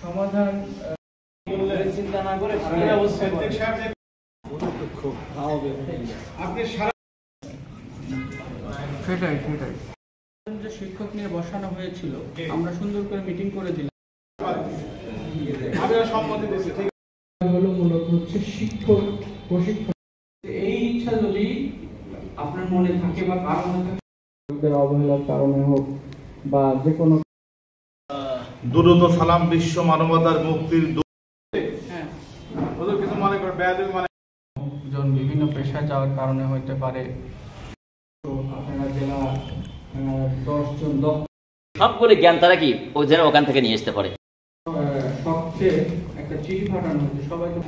সমাধান চিন্তা না করে সেটাই যে শিক্ষক নিয়ে বসানো হয়েছিল আমরা সুন্দর করে মিটিং করে দিলাম। হলো মূলত হচ্ছে শিক্ষক প্রশিক্ষণ। এই ইচ্ছা যদি আপনার মনে থাকে বা কারো মনে থাকে, অবহেলার কারণে হোক বা যে কোনো দুরূহ সালাম বিশ্ব মানবতার মুক্তির কিছু মনে করে জন বিভিন্ন পেশায় যাওয়ার কারণে হইতে পারে। আপনারা জেলা 10 জন সবগুলো জ্ঞান তারা কি ওই যেন ওখান থেকে নিয়ে আসতে পারে। সবচেয়ে একটা চিঠি পাঠানো হচ্ছে সবাইকে।